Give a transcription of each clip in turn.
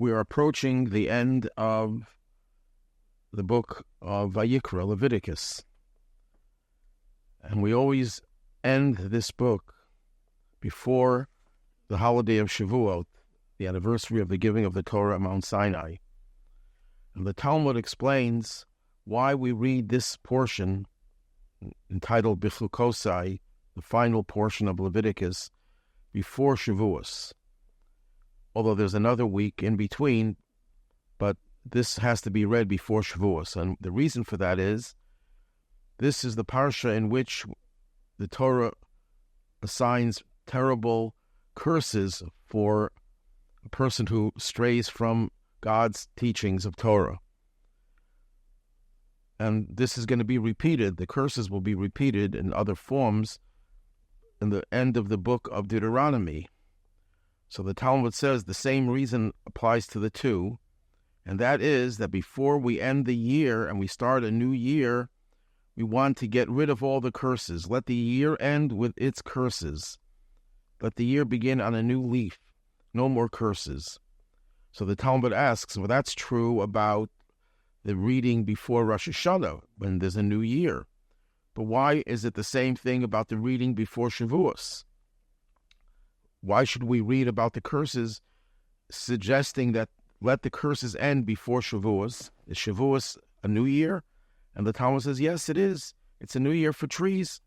we're approaching the end of the book of Vayikra, Leviticus. And we always end this book before the holiday of Shavuot, the anniversary of the giving of the Torah at Mount Sinai. And the Talmud explains why we read this portion entitled Bechukotai, the final portion of Leviticus, before Shavuos. Although there's another week in between, but this has to be read before Shavuos. And the reason for that is, this is the Parsha in which the Torah assigns terrible curses for a person who strays from God's teachings of Torah. And this is going to be repeated. The curses will be repeated in other forms in the end of the book of Deuteronomy. So the Talmud says the same reason applies to the two, and that is that before we end the year and we start a new year, we want to get rid of all the curses. Let the year end with its curses. Let the year begin on a new leaf. No more curses. So the Talmud asks, well, that's true about the reading before Rosh Hashanah, when there's a new year. But why is it the same thing about the reading before Shavuos? Why should we read about the curses, suggesting that let the curses end before Shavuos? Is Shavuos a new year? And the Talmud says, yes, it is. It's a new year for trees.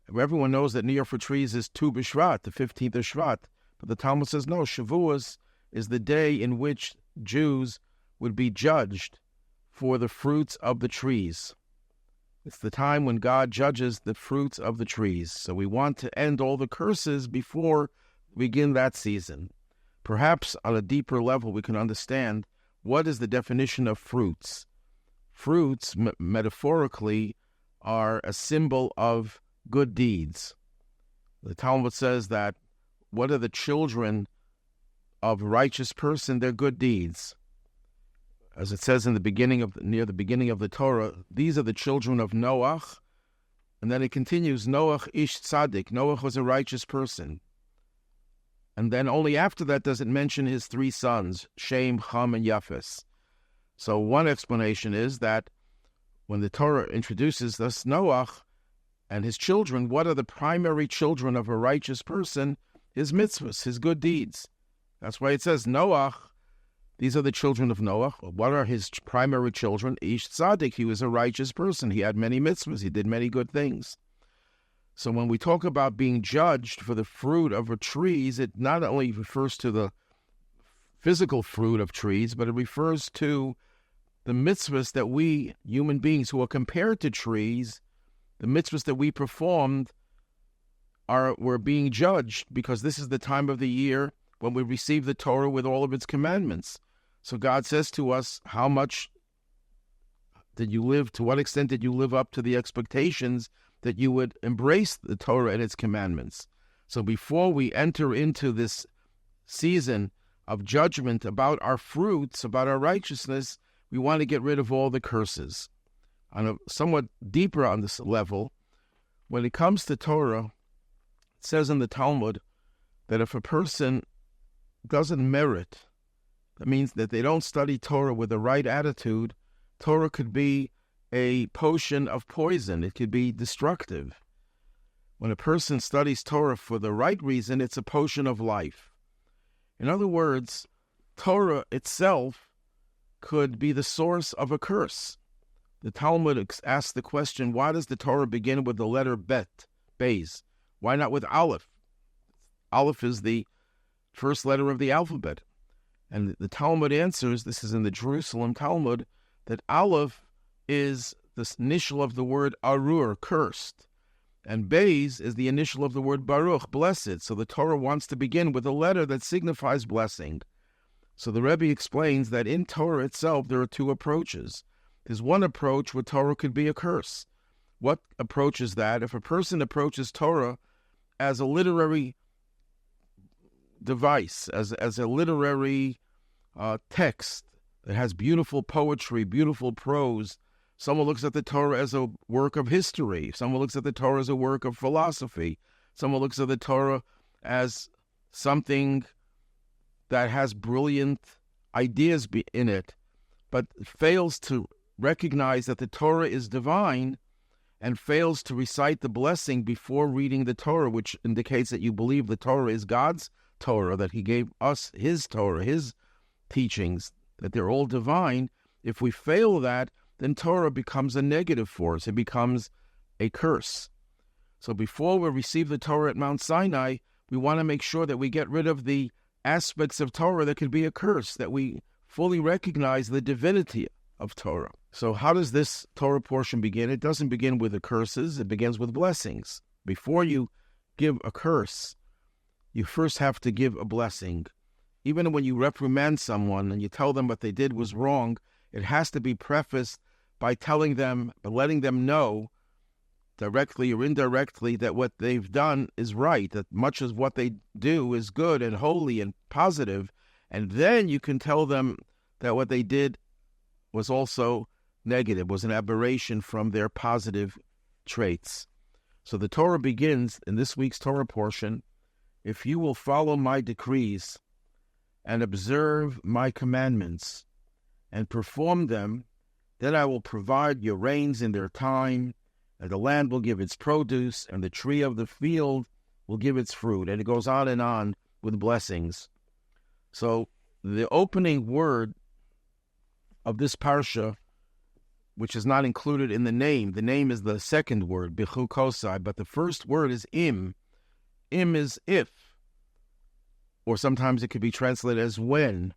Everyone knows that New Year for trees is Tu B'Shvat, the 15th of Shvat. But the Talmud says, no, Shavuos is the day in which Jews would be judged for the fruits of the trees. It's the time when God judges the fruits of the trees. So we want to end all the curses before we begin that season. Perhaps on a deeper level we can understand what is the definition of fruits. Fruits, metaphorically, are a symbol of good deeds. The Talmud says that what are the children of a righteous person? They're good deeds. As it says in the beginning of near the beginning of the Torah, these are the children of Noach, and then it continues, Noach ish tzaddik. Noach was a righteous person. And then only after that does it mention his three sons, Shem, Ham, and Yafes. So one explanation is that when the Torah introduces us Noach and his children, what are the primary children of a righteous person? His mitzvahs, his good deeds. That's why it says Noach, these are the children of Noach. What are his primary children? Ish tzaddik, he was a righteous person. He had many mitzvahs. He did many good things. So when we talk about being judged for the fruit of the trees, it not only refers to the physical fruit of trees, but it refers to the mitzvahs that we, human beings who are compared to trees, the mitzvahs that we performed, we're being judged because this is the time of the year when we receive the Torah with all of its commandments. So God says to us, how much did you live, to what extent did you live up to the expectations that you would embrace the Torah and its commandments? So before we enter into this season of judgment about our fruits, about our righteousness, we want to get rid of all the curses. On a somewhat deeper on this level, when it comes to Torah, it says in the Talmud that if a person doesn't merit, that means that they don't study Torah with the right attitude, Torah could be a potion of poison. It could be destructive. When a person studies Torah for the right reason, it's a potion of life. In other words, Torah itself could be the source of a curse. The Talmud asks the question, why does the Torah begin with the letter Bet, Beis? Why not with Aleph? Aleph is the first letter of the alphabet. And the Talmud answers, this is in the Jerusalem Talmud, that Aleph is the initial of the word Arur, cursed. And Beis is the initial of the word Baruch, blessed. So the Torah wants to begin with a letter that signifies blessing. So the Rebbe explains that in Torah itself there are two approaches. There's one approach where Torah could be a curse. What approach is that? If a person approaches Torah as a literary device, as a literary text that has beautiful poetry, beautiful prose, someone looks at the Torah as a work of history. Someone looks at the Torah as a work of philosophy. Someone looks at the Torah as something that has brilliant ideas in it, but fails to recognize that the Torah is divine and fails to recite the blessing before reading the Torah, which indicates that you believe the Torah is God's Torah, that he gave us his Torah, his teachings, that they're all divine. If we fail that, then Torah becomes a negative force. It becomes a curse. So before we receive the Torah at Mount Sinai, we want to make sure that we get rid of the aspects of Torah that could be a curse, that we fully recognize the divinity of Torah. So how does this Torah portion begin? It doesn't begin with the curses. It begins with blessings. Before you give a curse, you first have to give a blessing. Even when you reprimand someone and you tell them what they did was wrong, it has to be prefaced by telling them, by letting them know, directly or indirectly, that what they've done is right, that much of what they do is good and holy and positive, and then you can tell them that what they did was also negative, was an aberration from their positive traits. So the Torah begins in this week's Torah portion, if you will follow my decrees and observe my commandments and perform them, then I will provide your rains in their time, and the land will give its produce, and the tree of the field will give its fruit. And it goes on with blessings. So the opening word of this Parsha, which is not included in the name is the second word, Bechukotai, but the first word is im. Im is if, or sometimes it could be translated as when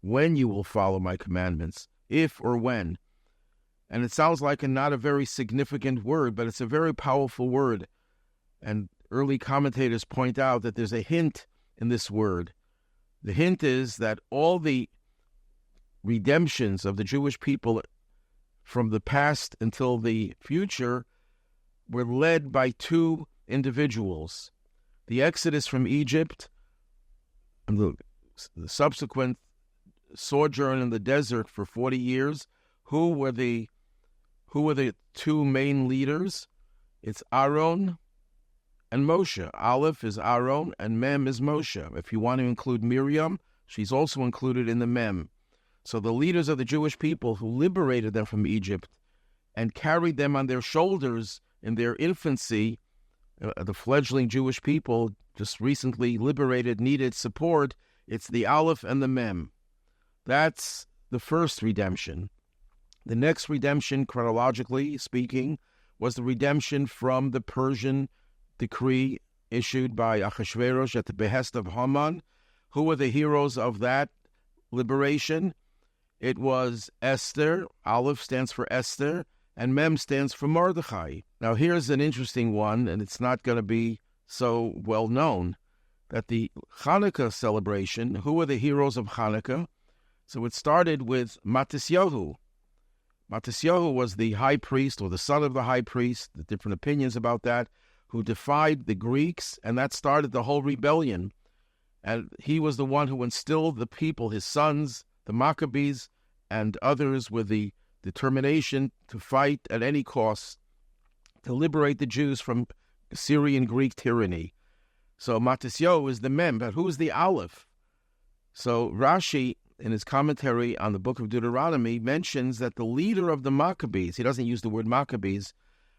you will follow my commandments, if or when. And it sounds like not a very significant word, but it's a very powerful word. And early commentators point out that there's a hint in this word. The hint is that all the redemptions of the Jewish people from the past until the future were led by two individuals. The exodus from Egypt and the subsequent sojourn in the desert for 40 years. Who were the two main leaders? It's Aaron and Moshe. Aleph is Aaron and Mem is Moshe. If you want to include Miriam, she's also included in the Mem. So the leaders of the Jewish people who liberated them from Egypt and carried them on their shoulders in their infancy, the fledgling Jewish people just recently liberated, needed support. It's the Aleph and the Mem. That's the first redemption. The next redemption, chronologically speaking, was the redemption from the Persian decree issued by Achashverosh at the behest of Haman. Who were the heroes of that liberation? It was Esther. Aleph stands for Esther, and Mem stands for Mordechai. Now here's an interesting one, and it's not going to be so well known, that the Hanukkah celebration, who were the heroes of Hanukkah? So it started with Matisyahu. Matisyahu was the high priest, or the son of the high priest, the different opinions about that, who defied the Greeks, and that started the whole rebellion. And he was the one who instilled the people, his sons, the Maccabees, and others with the determination to fight at any cost to liberate the Jews from Syrian Greek tyranny. So Matisyahu is the Mem, but who is the Aleph? So Rashi, in his commentary on the book of Deuteronomy, mentions that the leader of the Maccabees, he doesn't use the word Maccabees,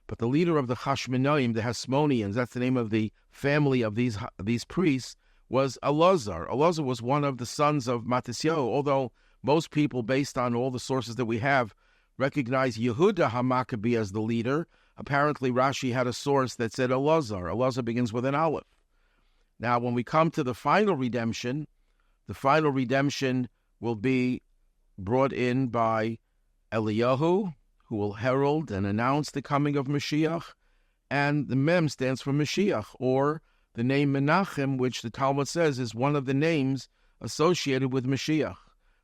but the leader of the Hashmonaim, the Hasmoneans, that's the name of the family of these priests, was Elazar. Elazar was one of the sons of Matisyahu, although most people, based on all the sources that we have, recognize Yehuda HaMaccabi as the leader. Apparently, Rashi had a source that said Elazar. Elazar begins with an Aleph. Now, when we come to the final redemption will be brought in by Eliyahu, who will herald and announce the coming of Mashiach, and the Mem stands for Mashiach, or the name Menachem, which the Talmud says is one of the names associated with Mashiach.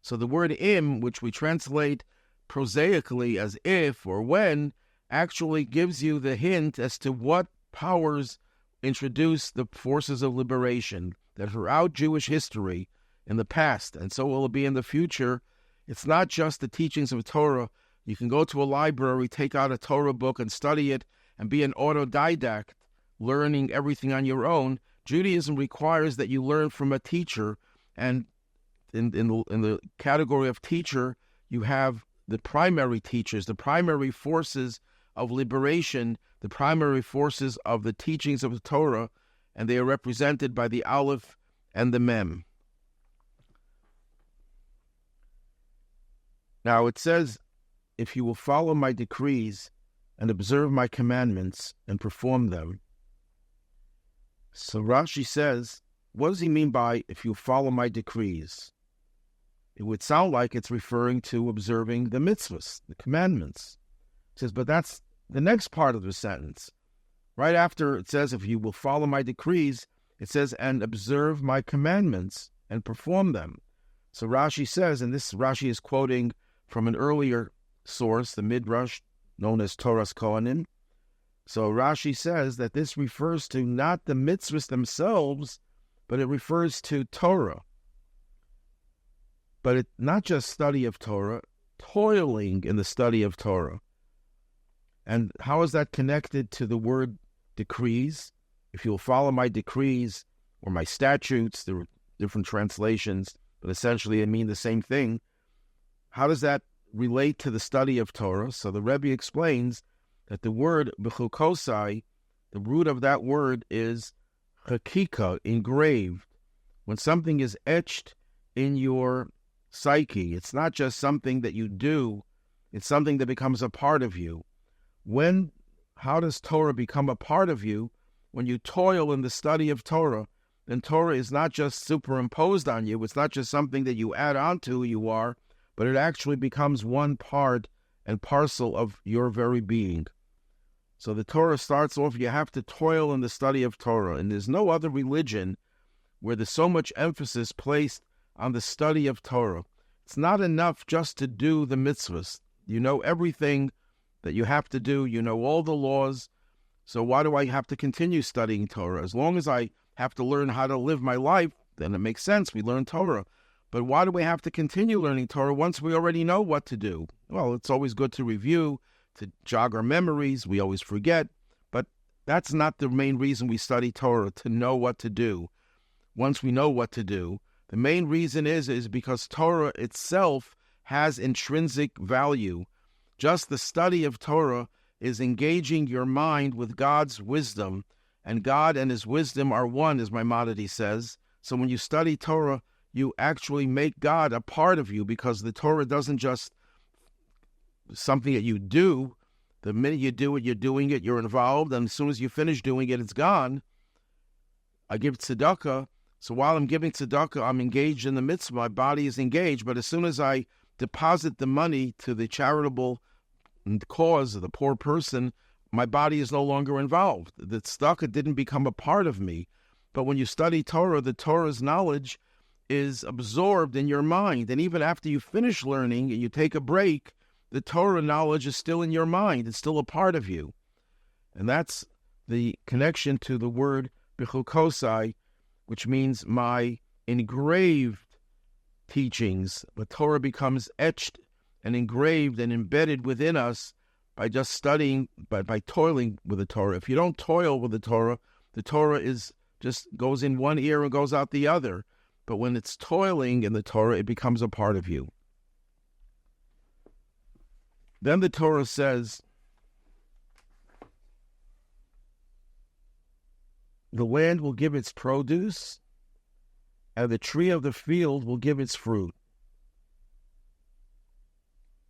So the word im, which we translate prosaically as if or when, actually gives you the hint as to what powers introduced the forces of liberation, that throughout Jewish history, in the past, and so will it be in the future, it's not just the teachings of Torah. You can go to a library, take out a Torah book and study it, and be an autodidact, learning everything on your own. Judaism requires that you learn from a teacher and in the category of teacher, you have the primary teachers, the primary forces of liberation, the primary forces of the teachings of the Torah, and they are represented by the Aleph and the Mem. Now it says, if you will follow my decrees and observe my commandments and perform them. So Rashi says, what does he mean by if you follow my decrees? It would sound like it's referring to observing the mitzvahs, the commandments. It says, but that's the next part of the sentence. Right after it says, if you will follow my decrees, it says, and observe my commandments and perform them. So Rashi says, and this Rashi is quoting from an earlier source, the Midrash, known as Torah's Kohanim. So Rashi says that this refers to not the mitzvahs themselves, but it refers to Torah. But it's not just study of Torah, toiling in the study of Torah. And how is that connected to the word decrees? If you'll follow my decrees or my statutes, there are different translations, but essentially they mean the same thing. How does that relate to the study of Torah? So the Rebbe explains that the word Bechukotai, the root of that word is chakika, engraved. When something is etched in your psyche, it's not just something that you do, it's something that becomes a part of you. How does Torah become a part of you? When you toil in the study of Torah, then Torah is not just superimposed on you, it's not just something that you add on to who you are, but it actually becomes one part and parcel of your very being. So the Torah starts off, you have to toil in the study of Torah, and there's no other religion where there's so much emphasis placed on the study of Torah. It's not enough just to do the mitzvahs. You know everything that you have to do, you know all the laws, so why do I have to continue studying Torah? As long as I have to learn how to live my life, then it makes sense, we learn Torah. But why do we have to continue learning Torah once we already know what to do? Well, it's always good to review, to jog our memories. We always forget. But that's not the main reason we study Torah, to know what to do. Once we know what to do, the main reason is because Torah itself has intrinsic value. Just the study of Torah is engaging your mind with God's wisdom, and God and his wisdom are one, as Maimonides says. So when you study Torah, you actually make God a part of you, because the Torah doesn't just something that you do. The minute you do it, you're doing it, you're involved, and as soon as you finish doing it, it's gone. I give tzedakah, so while I'm giving tzedakah, I'm engaged in the mitzvah, my body is engaged, but as soon as I deposit the money to the charitable cause of the poor person, my body is no longer involved. The tzedakah didn't become a part of me. But when you study Torah, the Torah's knowledge is absorbed in your mind. And even after you finish learning and you take a break, the Torah knowledge is still in your mind. It's still a part of you. And that's the connection to the word Bechukotai, which means my engraved teachings. The Torah becomes etched and engraved and embedded within us by just studying, by toiling with the Torah. If you don't toil with the Torah is just goes in one ear and goes out the other. But when it's toiling in the Torah, it becomes a part of you. Then the Torah says, the land will give its produce, and the tree of the field will give its fruit.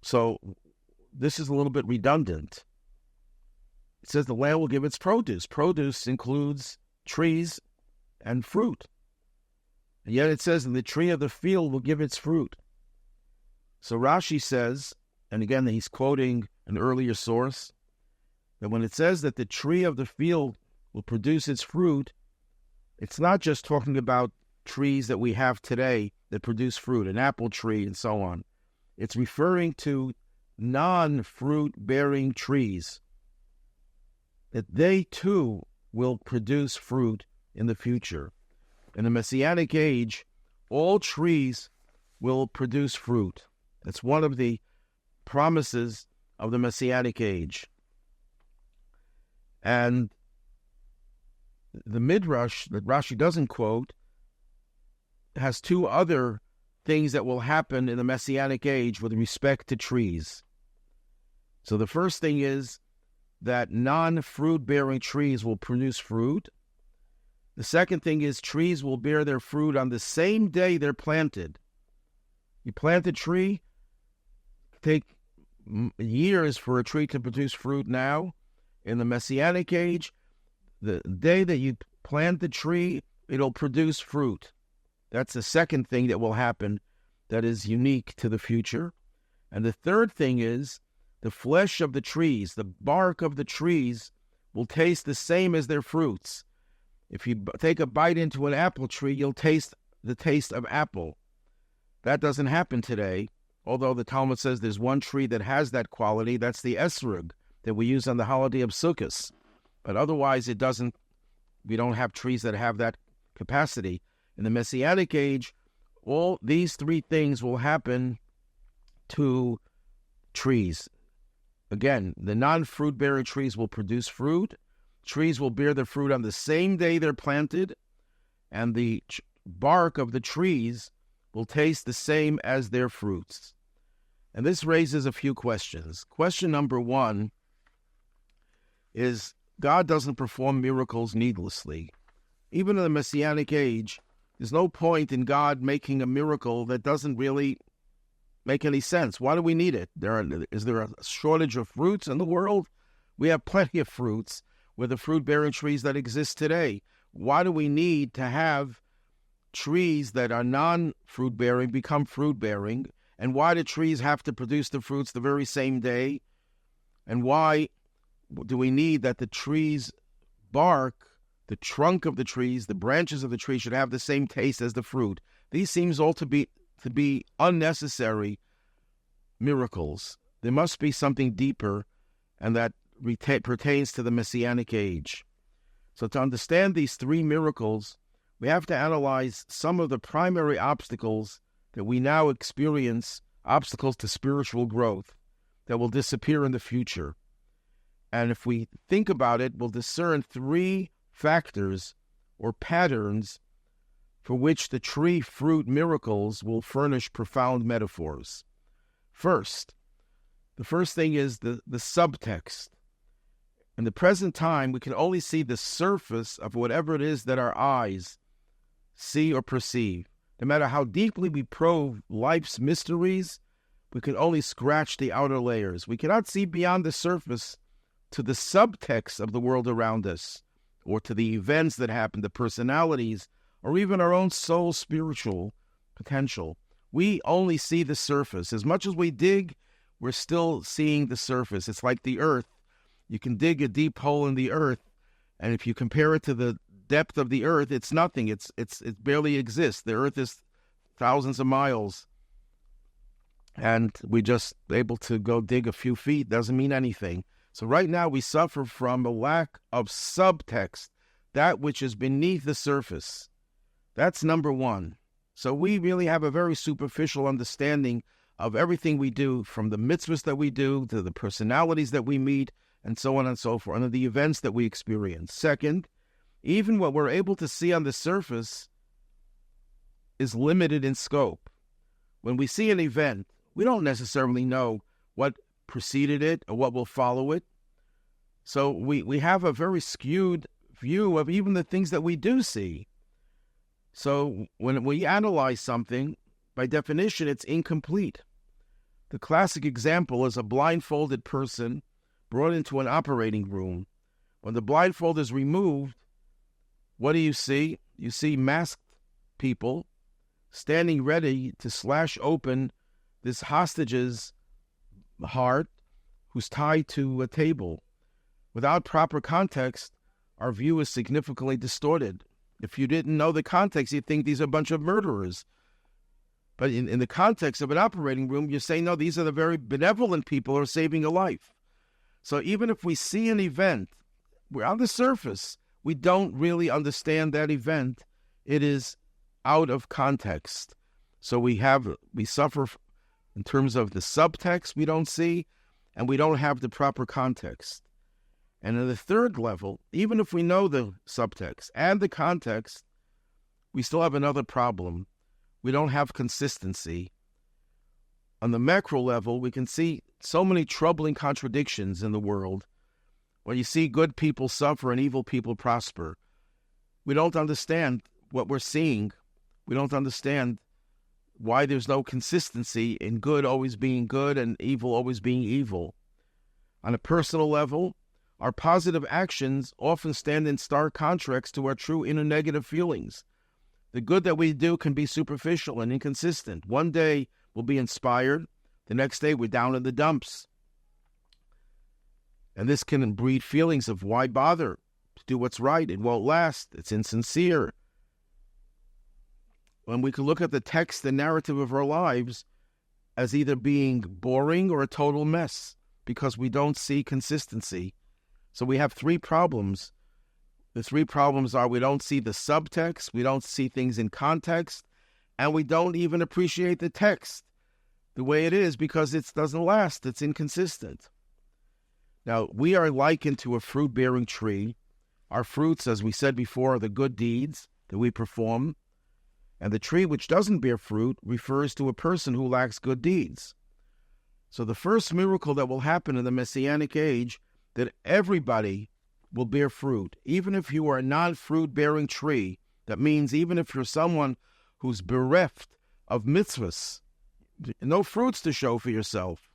So this is a little bit redundant. It says the land will give its produce. Produce includes trees and fruit. And yet it says, and the tree of the field will give its fruit. So Rashi says, and again he's quoting an earlier source, that when it says that the tree of the field will produce its fruit, it's not just talking about trees that we have today that produce fruit, an apple tree and so on. It's referring to non-fruit-bearing trees, that they too will produce fruit in the future. In the Messianic age, all trees will produce fruit. That's one of the promises of the Messianic age. And the Midrash that Rashi doesn't quote has two other things that will happen in the Messianic age with respect to trees. So the first thing is that non-fruit-bearing trees will produce fruit. The second thing is trees will bear their fruit on the same day they're planted. You plant a tree, take years for a tree to produce fruit now. In the Messianic age, the day that you plant the tree, it'll produce fruit. That's the second thing that will happen that is unique to the future. And the third thing is the flesh of the trees, the bark of the trees, will taste the same as their fruits. If you take a bite into an apple tree, you'll taste the taste of apple. That doesn't happen today, although the Talmud says there's one tree that has that quality. That's the esrog that we use on the holiday of Sukkot. But otherwise, we don't have trees that have that capacity. In the Messianic age, all these three things will happen to trees. Again, the non-fruit-bearing trees will produce fruit. Trees will bear their fruit on the same day they're planted. And the bark of the trees will taste the same as their fruits. And this raises a few questions. Question number one is, God doesn't perform miracles needlessly. Even in the Messianic age, there's no point in God making a miracle that doesn't really make any sense. Why do we need it? Is there a shortage of fruits in the world? We have plenty of fruits with the fruit-bearing trees that exist today. Why do we need to have trees that are non-fruit-bearing become fruit-bearing? And why do trees have to produce the fruits the very same day? And why do we need that the tree's bark, the trunk of the trees, the branches of the tree should have the same taste as the fruit? These seems all to be unnecessary miracles. There must be something deeper, and that pertains to the Messianic age. So to understand these three miracles, we have to analyze some of the primary obstacles that we now experience, obstacles to spiritual growth, that will disappear in the future. And if we think about it, we'll discern three factors or patterns for which the tree fruit miracles will furnish profound metaphors. The first thing is the subtext. In the present time, we can only see the surface of whatever it is that our eyes see or perceive. No matter how deeply we probe life's mysteries, we can only scratch the outer layers. We cannot see beyond the surface to the subtext of the world around us, or to the events that happen, the personalities, or even our own soul's spiritual potential. We only see the surface. As much as we dig, we're still seeing the surface. It's like the earth. You can dig a deep hole in the earth, and if you compare it to the depth of the earth, it's nothing. It barely exists. The earth is thousands of miles, and we just able to go dig a few feet. Doesn't mean anything. So right now we suffer from a lack of subtext, that which is beneath the surface. That's number one. So we really have a very superficial understanding of everything we do, from the mitzvahs that we do to the personalities that we meet, and so on and so forth, and the events that we experience. Second, even what we're able to see on the surface is limited in scope. When we see an event, we don't necessarily know what preceded it or what will follow it. So we have a very skewed view of even the things that we do see. So when we analyze something, by definition, it's incomplete. The classic example is a blindfolded person brought into an operating room. When the blindfold is removed, what do you see? You see masked people standing ready to slash open this hostage's heart who's tied to a table. Without proper context, our view is significantly distorted. If you didn't know the context, you'd think these are a bunch of murderers. But in the context of an operating room, you say, no, these are the very benevolent people who are saving a life. So even if we see an event, we're on the surface, we don't really understand that event. It is out of context. So we suffer in terms of the subtext we don't see, and we don't have the proper context. And in the third level, even if we know the subtext and the context, we still have another problem. we don't have consistency. On the macro level, we can see so many troubling contradictions in the world. When you see good people suffer and evil people prosper, we don't understand what we're seeing. We don't understand why there's no consistency in good always being good and evil always being evil. On a personal level, our positive actions often stand in stark contrast to our true inner negative feelings. The good that we do can be superficial and inconsistent. One day we'll be inspired, the next day we're down in the dumps. And this can breed feelings of why bother to do what's right? It won't last. It's insincere. When we can look at the text and narrative of our lives as either being boring or a total mess because we don't see consistency. So we have three problems. The three problems are we don't see the subtext, we don't see things in context, and we don't even appreciate the text the way it is because it doesn't last. It's inconsistent. Now, we are likened to a fruit-bearing tree. Our fruits, as we said before, are the good deeds that we perform. And the tree which doesn't bear fruit refers to a person who lacks good deeds. So the first miracle that will happen in the Messianic age, that everybody will bear fruit. Even if you are a non-fruit-bearing tree, that means even if you're someone who's bereft of mitzvahs, no fruits to show for yourself,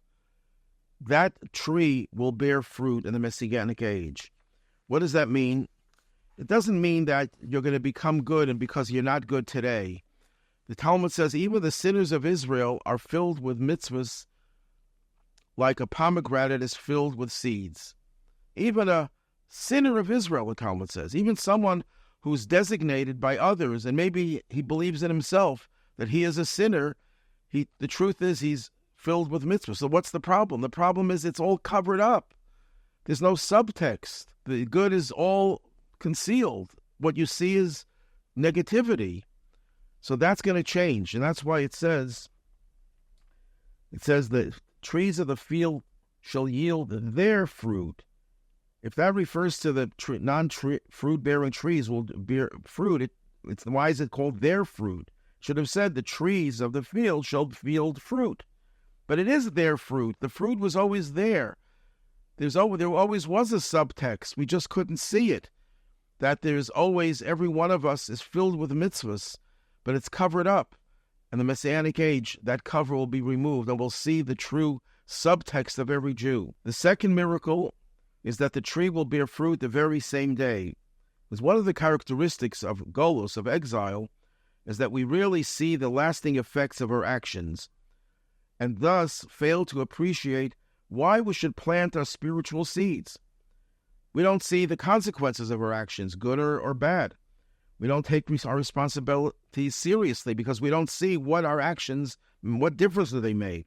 that tree will bear fruit in the Messianic age. What does that mean? It doesn't mean that you're going to become good and because you're not good today. The Talmud says even the sinners of Israel are filled with mitzvahs like a pomegranate is filled with seeds. Even a sinner of Israel, the Talmud says, even someone who's designated by others, and maybe he believes in himself that he is a sinner, the truth is he's filled with mitzvahs. So what's the problem? The problem is it's all covered up. There's no subtext. The good is all concealed. What you see is negativity. So that's going to change. And that's why it says that trees of the field shall yield their fruit. If that refers to the non-fruit-bearing trees will bear fruit, why is it called their fruit? Should have said the trees of the field shall yield fruit. But it is their fruit. The fruit was always there. There always was a subtext. We just couldn't see it. That there's always, every one of us is filled with mitzvahs, but it's covered up. In the Messianic age, that cover will be removed, and we'll see the true subtext of every Jew. The second miracle is that the tree will bear fruit the very same day. Because one of the characteristics of Golus, of exile, is that we really see the lasting effects of our actions, and thus fail to appreciate why we should plant our spiritual seeds. We don't see the consequences of our actions, good or bad. We don't take our responsibilities seriously because we don't see what our actions, what difference do they make.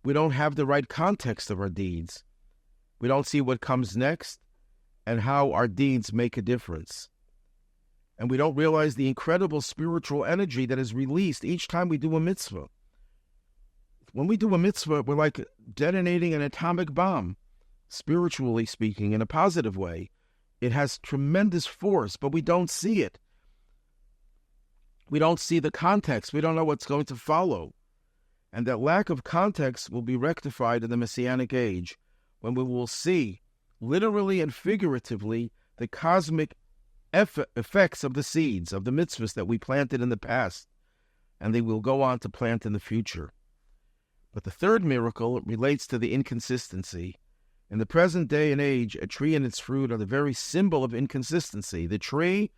We don't have the right context of our deeds. We don't see what comes next and how our deeds make a difference. And we don't realize the incredible spiritual energy that is released each time we do a mitzvah. When we do a mitzvah, we're like detonating an atomic bomb, spiritually speaking, in a positive way. It has tremendous force, but we don't see it. We don't see the context. We don't know what's going to follow. And that lack of context will be rectified in the Messianic age, when we will see, literally and figuratively, the cosmic effects of the seeds, of the mitzvahs that we planted in the past, and they will go on to plant in the future. But the third miracle relates to the inconsistency. In the present day and age, a tree and its fruit are the very symbol of inconsistency. The tree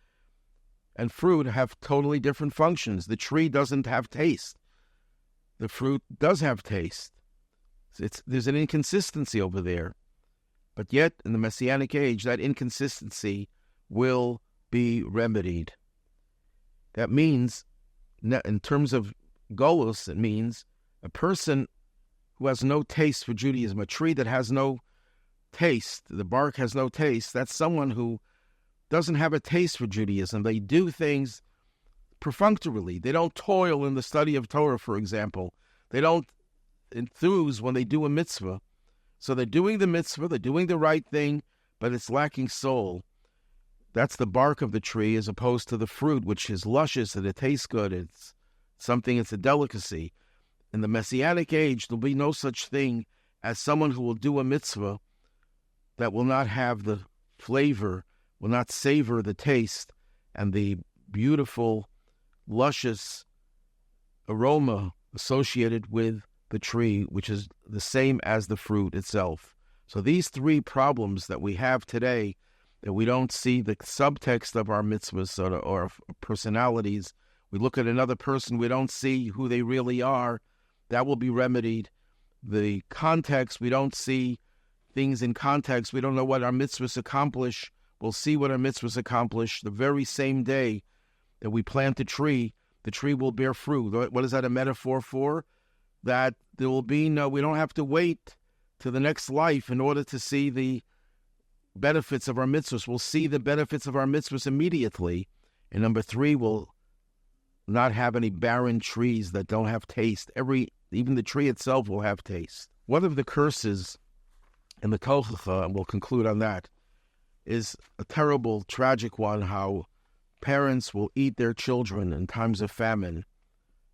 and fruit have totally different functions. The tree doesn't have taste. The fruit does have taste. There's an inconsistency over there. But yet, in the Messianic age, that inconsistency will be remedied. That means, in terms of Golus, it means a person who has no taste for Judaism, a tree that has no taste, the bark has no taste, that's someone who doesn't have a taste for Judaism. They do things perfunctorily. They don't toil in the study of Torah, for example. They don't enthuse when they do a mitzvah. So they're doing the mitzvah, they're doing the right thing, but it's lacking soul. That's the bark of the tree as opposed to the fruit, which is luscious and it tastes good. It's a delicacy. In the Messianic age, there'll be no such thing as someone who will do a mitzvah that will not have the flavor, will not savor the taste and the beautiful, luscious aroma associated with the tree, which is the same as the fruit itself. So these three problems that we have today, that we don't see the subtext of our mitzvahs or personalities, we look at another person, we don't see who they really are, that will be remedied. The context, we don't see things in context, we don't know what our mitzvahs accomplish. We'll see what our mitzvahs accomplish the very same day that we plant the tree will bear fruit. What is that a metaphor for? That there will be we don't have to wait to the next life in order to see the benefits of our mitzvahs. We'll see the benefits of our mitzvahs immediately. And number three, we'll not have any barren trees that don't have taste. Even the tree itself will have taste. One of the curses in the Tochacha, and we'll conclude on that, is a terrible, tragic one, how parents will eat their children in times of famine.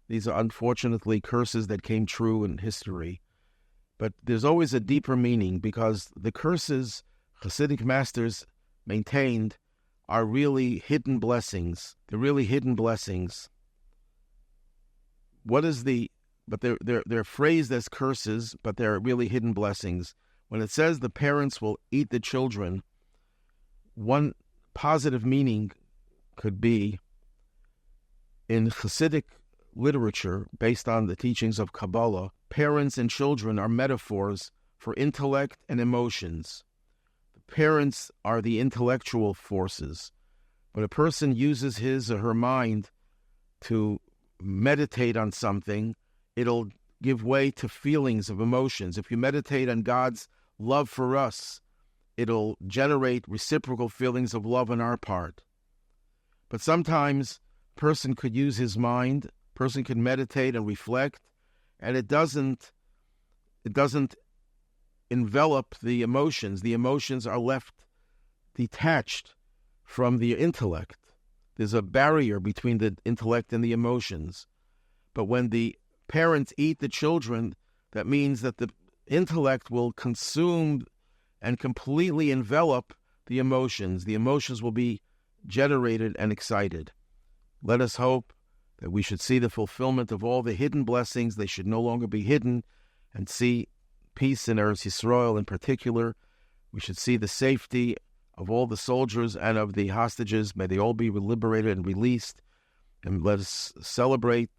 These are unfortunately curses that came true in history. But there's always a deeper meaning, because the curses Hasidic masters maintained are really hidden blessings. They're really hidden blessings. But they're phrased as curses, but they're really hidden blessings. When it says the parents will eat the children, one positive meaning could be, in Hasidic literature, based on the teachings of Kabbalah, parents and children are metaphors for intellect and emotions. The parents are the intellectual forces. When a person uses his or her mind to meditate on something, it'll give way to feelings of emotions. If you meditate on God's love for us, it'll generate reciprocal feelings of love on our part. But sometimes a person could use his mind, a person could meditate and reflect, and it doesn't envelop the emotions. The emotions are left detached from the intellect. There's a barrier between the intellect and the emotions. But when the parents eat the children, that means that the intellect will consume and completely envelop the emotions. The emotions will be generated and excited. Let us hope that we should see the fulfillment of all the hidden blessings. They should no longer be hidden, and see peace in Eretz Yisrael in particular. We should see the safety of all the soldiers and of the hostages. May they all be liberated and released. And let us celebrate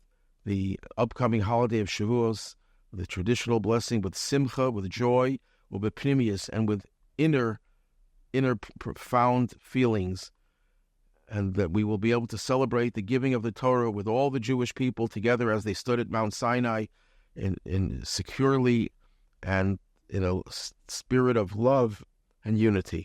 the upcoming holiday of Shavuot, the traditional blessing, with simcha, with joy, with b'pnimius, and with inner profound feelings, and that we will be able to celebrate the giving of the Torah with all the Jewish people together as they stood at Mount Sinai in securely and in a spirit of love and unity.